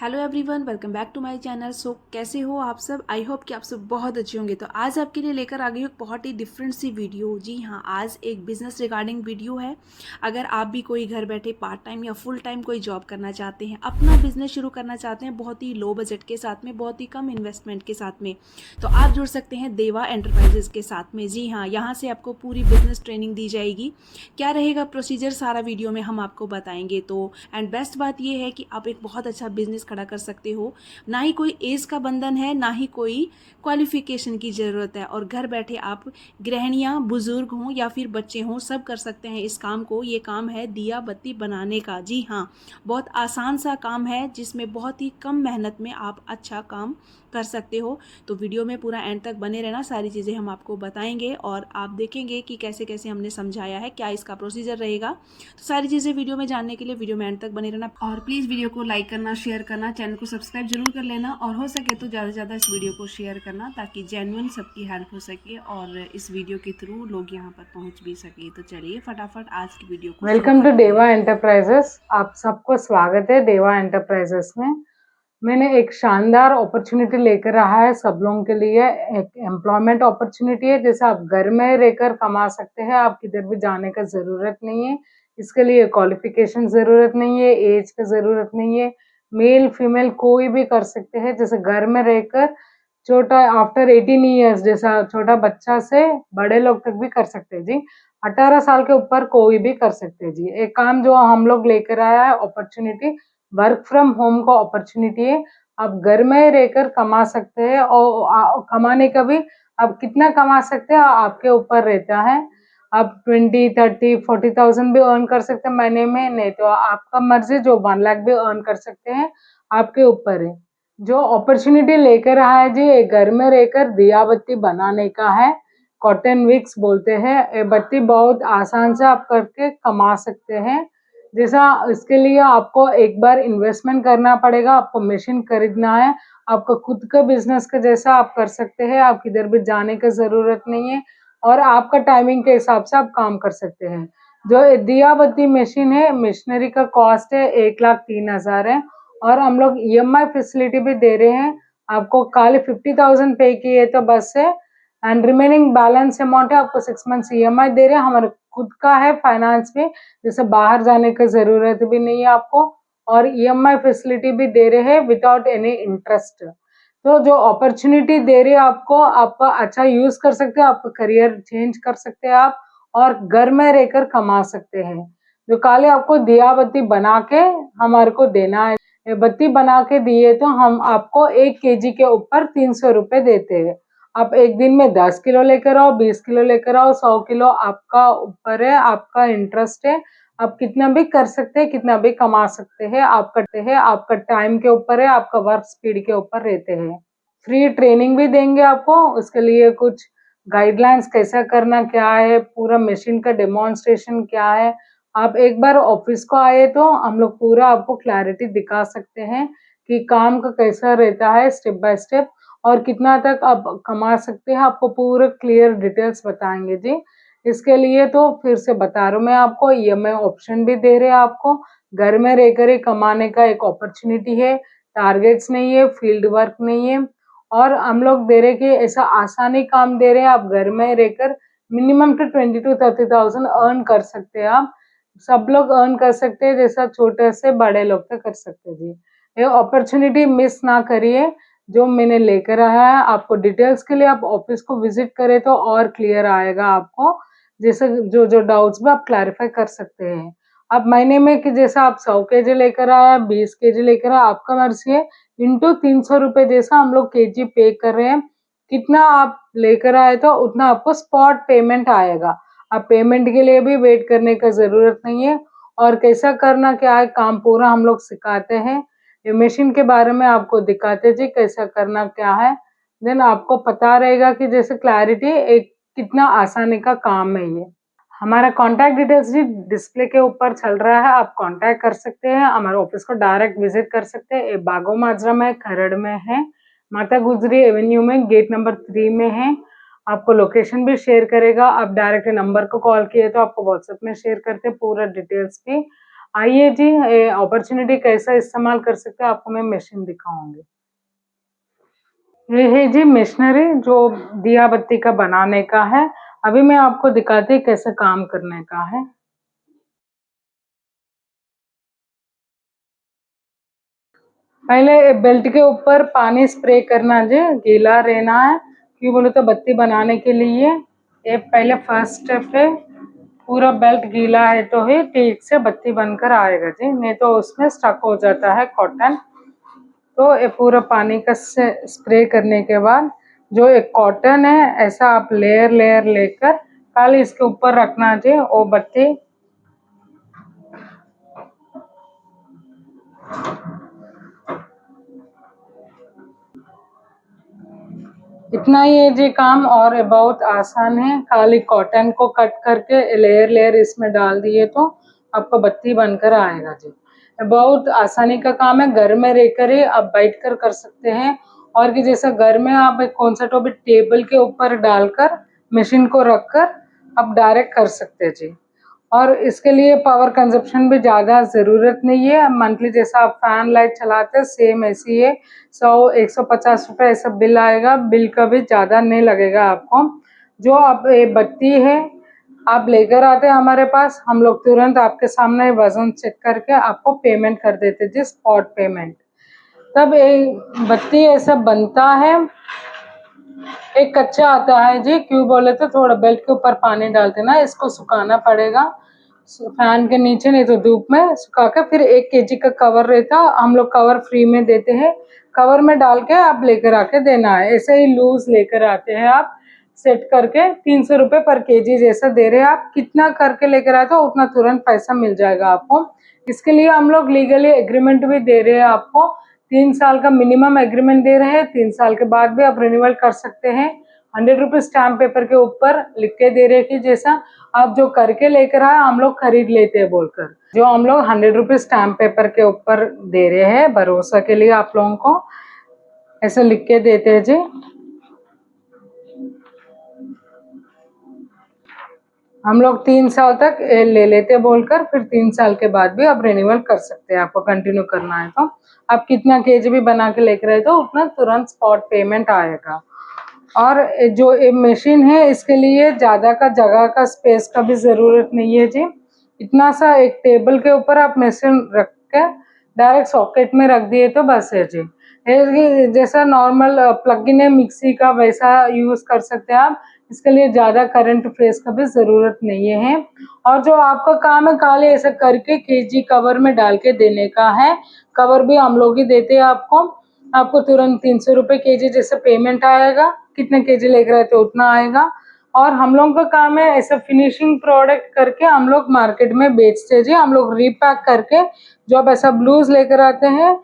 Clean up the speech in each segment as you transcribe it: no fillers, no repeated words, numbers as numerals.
Hello everyone, welcome back to my channel. So कैसे हो आप सब? आई होप कि आप सब बहुत अच्छे होंगे। तो आज आपके लिए लेकर आ गई हूँ बहुत ही डिफरेंट सी वीडियो। जी हाँ, आज एक बिजनेस रिगार्डिंग वीडियो है। अगर आप भी कोई घर बैठे पार्ट टाइम या फुल टाइम कोई जॉब करना चाहते हैं, अपना बिजनेस शुरू करना चाहते हैं बहुत ही लो बजट के साथ में, बहुत ही कम इन्वेस्टमेंट के साथ में, तो आप जुड़ सकते हैं देवा एंटरप्राइजेस के साथ में। जी हाँ, यहाँ से आपको पूरी बिजनेस ट्रेनिंग दी जाएगी। क्या रहेगा प्रोसीजर, सारा वीडियो में हम आपको बताएंगे। तो एंड बेस्ट बात यह है कि आप एक बहुत अच्छा बिजनेस खड़ा कर सकते हो। ना ही कोई एज का बंधन है, ना ही कोई क्वालिफिकेशन की ज़रूरत है, और घर बैठे आप गृहिणियाँ, बुजुर्ग हों या फिर बच्चे हों, सब कर सकते हैं इस काम को। ये काम है दिया बत्ती बनाने का। जी हाँ, बहुत आसान सा काम है जिसमें बहुत ही कम मेहनत में आप अच्छा काम कर सकते हो। तो वीडियो में पूरा एंड तक बने रहना, सारी चीज़ें हम आपको बताएंगे और आप देखेंगे कि कैसे कैसे हमने समझाया है, क्या इसका प्रोसीजर रहेगा। तो सारी चीज़ें वीडियो में जानने के लिए वीडियो में एंड तक बने रहना, और प्लीज़ वीडियो को लाइक करना, शेयर करना, चैनल को सब्सक्राइब जरूर कर लेना, और हो सके तो ज़्यादा से ज़्यादा इस वीडियो को शेयर करना ताकि जेन्युइन सबकी हेल्प हो सके और इस वीडियो के थ्रू लोग यहाँ पर पहुँच भी सके। तो चलिए फटाफट आज की वीडियो को शुरू वेलकम टू करते हैं। देवा एंटरप्राइजेस। आप सबको स्वागत है देवा एंटरप्राइजेस में। मैंने एक शानदार अपॉर्चुनिटी लेकर रहा है सब लोगों के लिए। एक एम्प्लॉयमेंट अपॉर्चुनिटी है, जैसे आप घर में रहकर कमा सकते हैं, आप किधर भी जाने का ज़रूरत नहीं है। इसके लिए क्वालिफिकेशन ज़रूरत नहीं है, एज का ज़रूरत नहीं है। मेल फीमेल कोई भी कर सकते हैं, जैसे घर में रहकर छोटा आफ्टर 18 ईयर्स, जैसा छोटा बच्चा से बड़े लोग तक भी कर सकते हैं जी। 18 साल के ऊपर कोई भी कर सकते हैं जी। एक काम जो हम लोग लेकर आया है अपॉर्चुनिटी, वर्क फ्रॉम होम को अपॉर्चुनिटी है। आप घर में रहकर कमा सकते हैं, और कमाने का भी आप कितना कमा सकते हैं आपके ऊपर रहता है। आप 20, 30, 40,000 भी अर्न कर सकते हैं महीने में, नहीं तो आपका मर्जी जो 1 लाख भी अर्न कर सकते हैं, आपके ऊपर है। जो अपॉर्चुनिटी लेकर आया है जी, एक घर में रहकर दिया बत्ती बनाने का है। कॉटन विक्स बोलते हैं। ये बत्ती बहुत आसान से आप करके कमा सकते हैं। जैसा इसके लिए आपको एक बार इन्वेस्टमेंट करना पड़ेगा, आपको मशीन खरीदना है, आपका खुद का बिजनेस का जैसा आप कर सकते हैं, आप किधर भी जाने की ज़रूरत नहीं है, और आपका टाइमिंग के हिसाब से आप काम कर सकते हैं। जो दिया बत्ती मशीन है, मशीनरी का कॉस्ट है 1,03,000 है, और हम लोग ईएमआई फैसिलिटी भी दे रहे हैं। आपको खाली 50,000 पे किए तो बस है, एंड रिमेनिंग बैलेंस अमाउंट है आपको 6 मंथ्स ईएमआई दे रहे हैं। हमारे खुद का है फाइनेंस भी, जैसे बाहर जाने की ज़रूरत भी नहीं है आपको, और ईएमआई फैसिलिटी भी दे रहे हैं विदाउट एनी इंटरेस्ट। तो जो अपॉर्चुनिटी दे रही है आपको, आपका अच्छा यूज़ कर सकते हैं, आपका करियर चेंज कर सकते हैं आप, और घर में रहकर कमा सकते हैं। जो खाली आपको दिया बत्ती बना के हमारे को देना है। ये बत्ती बना के दिए तो हम आपको 1 केजी के ऊपर 300 रुपये देते हैं। आप एक दिन में 10 किलो लेकर आओ, 20 किलो लेकर आओ, 100 किलो, आपका ऊपर है, आपका इंटरेस्ट है। आप कितना भी कर सकते हैं, कितना भी कमा सकते हैं, आप करते हैं, आपका टाइम के ऊपर है, आपका वर्क स्पीड के ऊपर रहते हैं। फ्री ट्रेनिंग भी देंगे आपको, उसके लिए कुछ गाइडलाइंस कैसा करना क्या है, पूरा मशीन का डेमोन्स्ट्रेशन क्या है। आप एक बार ऑफिस को आए तो हम लोग पूरा आपको क्लैरिटी दिखा सकते हैं कि काम का कैसा रहता है स्टेप बाय स्टेप, और कितना तक आप कमा सकते हैं, आपको पूरा क्लियर डिटेल्स बताएंगे जी। इसके लिए तो फिर से बता रहा हूँ मैं आपको, ईएमआई ऑप्शन भी दे रहे हैं आपको। घर में रहकर ही कमाने का एक अपॉर्चुनिटी है, टारगेट्स नहीं है, फील्ड वर्क नहीं है, और हम लोग दे रहे कि ऐसा आसानी काम दे रहे हैं, आप घर में रहकर मिनिमम टू 20 to 30,000 अर्न कर सकते हैं। आप सब लोग अर्न कर सकते हैं, जैसा छोटे से बड़े लोग तक कर सकते हैं जी। ये अपॉर्चुनिटी मिस ना करिए जो मैंने लेकर आया है। आपको डिटेल्स के लिए आप ऑफिस को विजिट करें तो और क्लियर आएगा आपको, जैसे जो जो डाउट्स भी आप क्लैरिफाई कर सकते हैं। आप महीने में कि जैसा आप 100 केजी लेकर आया, 20 केजी लेकर आया, आपका मर्जी है। इंटू 300 रुपये जैसा हम लोग केजी पे कर रहे हैं, कितना आप लेकर आए तो उतना आपको स्पॉट पेमेंट आएगा। आप पेमेंट के लिए भी वेट करने का ज़रूरत नहीं है, और कैसा करना क्या है काम पूरा हम लोग सिखाते हैं। ये मशीन के बारे में आपको दिखाते जी कैसा करना क्या है, देन आपको पता रहेगा कि जैसे क्लैरिटी एक कितना आसानी का काम है ये। हमारा कॉन्टैक्ट डिटेल्स जी डिस्प्ले के ऊपर चल रहा है, आप कॉन्टैक्ट कर सकते हैं, हमारे ऑफिस को डायरेक्ट विजिट कर सकते हैं। ये बागो माजरा में, खरड़ में है, माता गुजरी एवेन्यू में, गेट नंबर 3 में है। आपको लोकेशन भी शेयर करेगा, आप डायरेक्ट नंबर को कॉल किए तो आपको व्हाट्सएप में शेयर करते पूरा डिटेल्स भी। आइए जी, अपॉर्चुनिटी कैसा इस्तेमाल कर सकते हैं आपको मैं मशीन दिखाऊंगी। ये है जी मशीनरी जो दिया बत्ती का बनाने का है। अभी मैं आपको दिखाती हूँ कैसे काम करने का है। पहले बेल्ट के ऊपर पानी स्प्रे करना जी, गीला रहना है। क्यों बोले तो बत्ती बनाने के लिए ये पहले फर्स्ट स्टेप है। पूरा बेल्ट गीला है तो ही ठीक से बत्ती बनकर आएगा जी, नहीं तो उसमें स्टक हो जाता है कॉटन। तो ये पूरा पानी का से स्प्रे करने के बाद जो एक कॉटन है ऐसा आप लेयर लेयर लेकर खाली इसके ऊपर रखना जी। वो बत्ती इतना ही है जी काम, और ये बहुत आसान है। खाली कॉटन को कट करके लेयर लेयर इसमें डाल दिए तो आपको बत्ती बनकर आएगा जी। ये बहुत आसानी का काम है, घर में रहकर ही आप बैठ कर सकते हैं। और कि जैसा घर में आप एक कौन सा तो भी टेबल के ऊपर डालकर मशीन को रखकर आप डायरेक्ट कर सकते हैं जी। और इसके लिए पावर कंजप्शन भी ज़्यादा ज़रूरत नहीं है। मंथली जैसा आप फैन लाइट चलाते हैं सेम ऐसी है। 100-150 रुपये ऐसा बिल आएगा, बिल का भी ज़्यादा नहीं लगेगा आपको। जो आप ये बत्ती है आप लेकर आते हैं हमारे पास, हम लोग तुरंत आपके सामने वजन चेक करके आपको पेमेंट कर देते जी, स्पॉट पेमेंट। तब ये बत्ती ऐसा बनता है। एक कच्चा आता है जी, क्यों बोले तो थोड़ा बेल्ट के ऊपर पानी डालते ना, इसको सुखाना पड़ेगा फैन के नीचे, नहीं तो धूप में सुखा कर फिर 1 kg का कवर रहता, हम लोग कवर फ्री में देते हैं। कवर में डाल के आप लेकर आके देना है। ऐसे ही लूज लेकर आते हैं आप सेट करके 300 रुपये पर केजी जैसा दे रहे हैं। आप कितना करके लेकर आते हो उतना तुरंत पैसा मिल जाएगा आपको। इसके लिए हम लोग लीगली एग्रीमेंट भी दे रहे हैं आपको। 3 साल का मिनिमम एग्रीमेंट दे रहे हैं, 3 साल के बाद भी आप रिन्यूअल कर सकते हैं। 100 रुपीज स्टैम्प पेपर के ऊपर लिख के दे रहे हैं कि जैसा आप जो करके लेकर आए हम लोग खरीद लेते हैं बोलकर, जो हम लोग 100 रुपीज स्टैम्प पेपर के ऊपर दे रहे हैं भरोसा के लिए आप लोगों को, ऐसे लिख के देते हैं जी। हम लोग 3 साल तक ले लेते बोलकर, फिर 3 साल के बाद भी आप रिन्यूअल कर सकते हैं। आपको कंटिन्यू करना है तो आप कितना केजी भी बना के लेकर आए तो उतना तुरंत स्पॉट पेमेंट आएगा। और जो ये मशीन है इसके लिए ज़्यादा का जगह का स्पेस का भी ज़रूरत नहीं है जी। इतना सा एक टेबल के ऊपर आप मशीन रख के डायरेक्ट सॉकेट में रख दिए तो बस है जी। ये जैसा नॉर्मल प्लग इन है मिक्सी का वैसा यूज़ कर सकते हैं आप। इसके लिए ज़्यादा करंट फेस का भी ज़रूरत नहीं है। और जो आपका काम है खाली ऐसा करके केजी कवर में डाल के देने का है। कवर भी हम लोग ही देते हैं आपको। आपको तुरंत 300 रुपये केजी जैसे पेमेंट आएगा, कितने केजी लेकर आए तो उतना आएगा। और हम लोगों का काम है ऐसा फिनिशिंग प्रोडक्ट करके हम लोग मार्केट में बेचते हैं जी। हम लोग रीपैक करके जो आप ऐसा ब्लूज लेकर आते हैं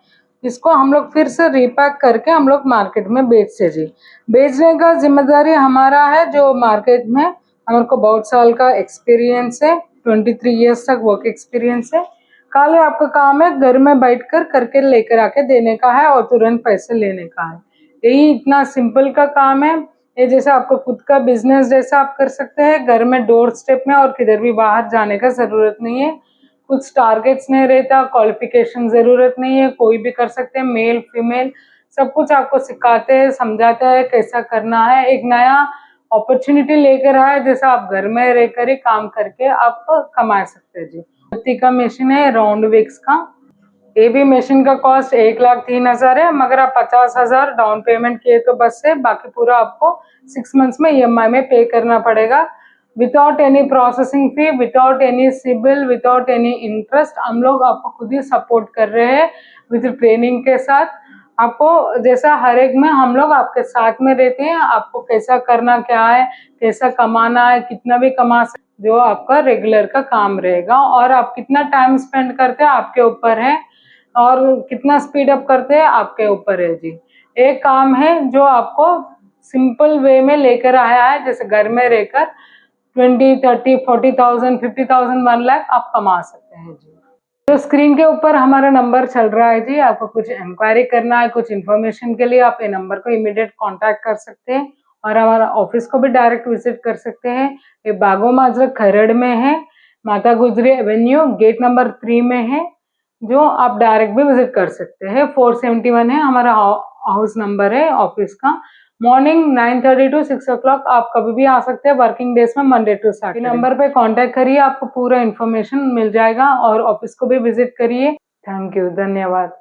इसको हम लोग फिर से रीपैक करके हम लोग मार्केट में बेचते जी। बेचने का जिम्मेदारी हमारा है। जो मार्केट में हमारे को बहुत साल का एक्सपीरियंस है, 23 ईयर्स तक वर्क एक्सपीरियंस है। खाली आपका काम है घर में बैठकर करके लेकर आके देने का है और तुरंत पैसे लेने का है। यही इतना सिंपल का काम है। ये जैसे आपको खुद का बिजनेस जैसा आप कर सकते हैं घर में डोर स्टेप में, और किधर भी बाहर जाने का जरूरत नहीं है। कुछ टारगेट्स नहीं रहता, क्वालिफिकेशन जरूरत नहीं है, कोई भी कर सकते हैं, मेल फीमेल सब कुछ आपको सिखाते हैं, समझाता है कैसा करना है। एक नया अपॉर्चुनिटी लेकर आए जैसा आप घर में रहकर ही काम करके आप कमा सकते हैं जी। बत्ती का मशीन है राउंड विक्स का। ये भी मशीन का कॉस्ट 1,03,000 है, मगर आप 50,000 डाउन पेमेंट किए तो बस है, बाकी पूरा आपको 6 मंथ्स में EMI में पे करना पड़ेगा without any processing fee, without any CIBIL, without any interest. हम लोग आपको खुद ही सपोर्ट कर रहे हैं विद ट्रेनिंग के साथ। आपको जैसा हर एक में हम लोग आपके साथ में रहते हैं। आपको कैसा करना क्या है, कैसा कमाना है, कितना भी कमा सकते, जो आपका रेगुलर का काम रहेगा। और आप कितना टाइम स्पेंड करते हैं आपके ऊपर है, और कितना स्पीड अप करते हैं आपके ऊपर है जी। एक काम है जो आपको सिंपल वे में लेकर आया है, जैसे घर में रहकर 20, 30, 40,000, 50,000, 1 लाख आप कमा सकते हैं जी। तो स्क्रीन के ऊपर हमारा नंबर चल रहा है जी। आपको कुछ इंक्वायरी करना है, कुछ इन्फॉर्मेशन के लिए आप ये नंबर को इमीडिएट कांटेक्ट कर सकते हैं, और हमारा ऑफिस को भी डायरेक्ट विजिट कर सकते हैं। ये बागो माजरा खरड़ में है। माता गुजरी एवेन्यू गेट नंबर 3 में है, जो आप डायरेक्ट भी विजिट कर सकते हैं। 471 है हमारा हाउस नंबर है ऑफिस का। मॉर्निंग 9:30 to 6 o'clock आप कभी भी आ सकते हैं वर्किंग डेज में, मंडे टू सैटरडे। नंबर पे कांटेक्ट करिए, आपको पूरा इन्फॉर्मेशन मिल जाएगा और ऑफिस को भी विजिट करिए। थैंक यू, धन्यवाद।